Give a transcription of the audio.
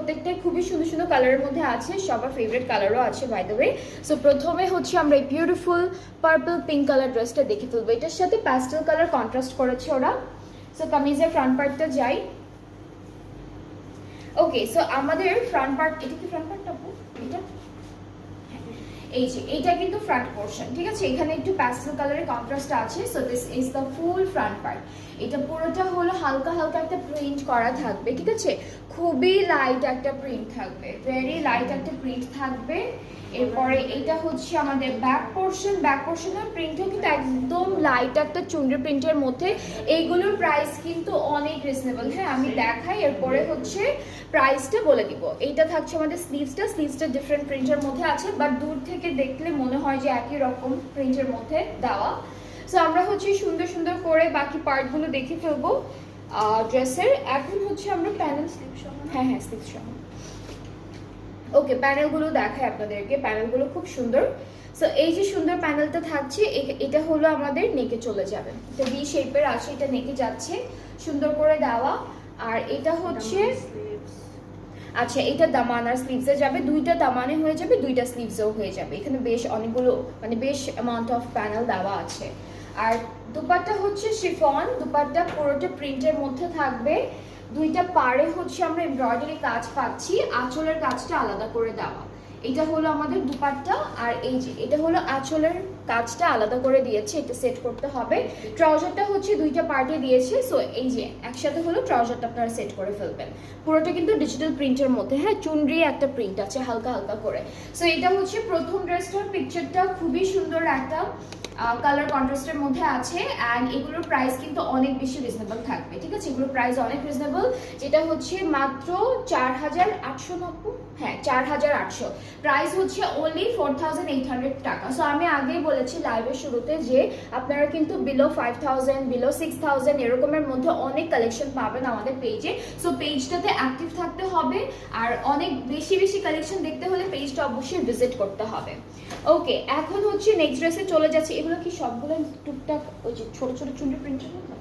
প্রত্যেকটাই খুবই সুন্দর সুন্দর কালারের মধ্যে আছে, সবার ফেভারিট কালারও আছে বাই দ্য ওয়ে। সো প্রথমে হচ্ছে আমরা এই বিউটিফুল পার্পল পিঙ্ক কালার ড্রেসটা দেখে ফেলবো। এটার সাথে প্যাস্টেল কালার কন্ট্রাস্ট করেছে ওরা। সো কামিজের ফ্রন্ট পার্টটা যাই। ওকে, সো আমাদের ফ্রন্ট পার্ট, এটা কি ফ্রন্ট পার্টটা? এটা এই যে এইটা কিন্তু ফ্রন্ট পোর্শন, ঠিক আছে? এখানে একটু প্যাস্টেল কালারের কন্ট্রাস্ট আছে। So this is the full front part. এটা পুরোটা হলো হালকা হালকা একটা প্রিন্ট করা থাকবে, ঠিক আছে? খুবই লাইট একটা প্রিন্ট থাকবে, ভেরি লাইট একটা প্রিন্ট থাকবে। এরপরে এটা হচ্ছে আমাদের ব্যাক পোর্শন। ব্যাক পোর্শনের প্রিন্টও কিন্তু একদম লাইট একটা চুনরি প্রিন্টের মধ্যে। এইগুলোর প্রাইস কিন্তু অনেক রিজনেবল। হ্যাঁ, আমি দেখাই, এরপরে হচ্ছে প্রাইসটা বলে দিব। এইটা থাকছে আমাদের স্লিভসটা ডিফারেন্ট প্রিন্টের মধ্যে আছে, বাট দূর থেকে দেখলে মনে হয় যে একই রকম প্রিন্টের মধ্যে দেওয়া। সো আমরা হচ্ছে সুন্দর সুন্দর করে বাকি পার্টগুলো দেখে ফেলবো ড্রেসের। এখন হচ্ছে আমরা প্যানেল স্লিভ সহ, হ্যাঁ স্লিভ সহ। ওকে, প্যানেলগুলো দেখাই আপনাদেরকে। প্যানেলগুলো খুব সুন্দর। সো এই যে সুন্দর প্যানেলটা থাকছে, এটা হলো আমাদের নেকে চলে যাবে। এটা ভি শেপের আছে, এটা নেকে যাচ্ছে, সুন্দর করে দেওয়া। আর এটা হচ্ছে, আচ্ছা এটা দামান আর স্লিভসে যাবে, দুইটা দামানে হয়ে যাবে, দুইটা স্লিভসেও হয়ে যাবে। এখানে বেশ অনেকগুলো, মানে বেশ অ্যামাউন্ট অফ প্যানেল দেওয়া আছে। আর দুপাট্টা হচ্ছে শিফন, দুপাট্টা পুরোটা প্রিন্টের মধ্যে থাকবে। দুইটা পাড়ে হচ্ছে আমরা এমব্রয়ডারি কাজ পাচ্ছি, আঁচলের কাজটা আলাদা করে দেওয়া। এটা হলো আমাদের দুপাট্টা, আর এই যে এটা হলো আঁচলের কাজটা আলাদা করে দিয়েছে, এটা সেট করতে হবে। ট্রাউজারটা হচ্ছে দুইটা পার্টে দিয়েছে। সো এই যে একসাথে হলো ট্রাউজারটা আপনারা সেট করে ফেলবেন। পুরোটা কিন্তু ডিজিটাল প্রিন্টের মধ্যে, হ্যাঁ চুনরি একটা প্রিন্ট আছে হালকা হালকা করে। সো এটা হচ্ছে প্রথম ড্রেসটার পিকচারটা, খুবই সুন্দর একটা কালার কন্ট্রাস্টের মধ্যে আছে। অ্যান্ড এগুলোর প্রাইস কিন্তু অনেক বেশি রিজনেবল থাকবে, ঠিক আছে? এগুলোর প্রাইস অনেক রিজনেবল, যেটা হচ্ছে মাত্র 4890, হ্যাঁ 4800। প্রাইস হচ্ছে অনলি 4800 টাকা। সো আমি আগেই বলেছি লাইভের শুরুতে যে আপনারা কিন্তু বিলো 5000, বিলো 6000 এরকমের মধ্যে অনেক কালেকশন পাবেন আমাদের পেজে। সো পেজটাতে অ্যাক্টিভ থাকতে হবে, আর অনেক বেশি বেশি কালেকশন দেখতে হলে পেজটা অবশ্যই ভিজিট করতে হবে। ওকে, এখন হচ্ছে নেক্সট ড্রেসে চলে যাচ্ছে। এগুলো কি সবগুলো টুকটাক ওই যে ছোট ছোট চুনরি প্রিন্টের মধ্যে?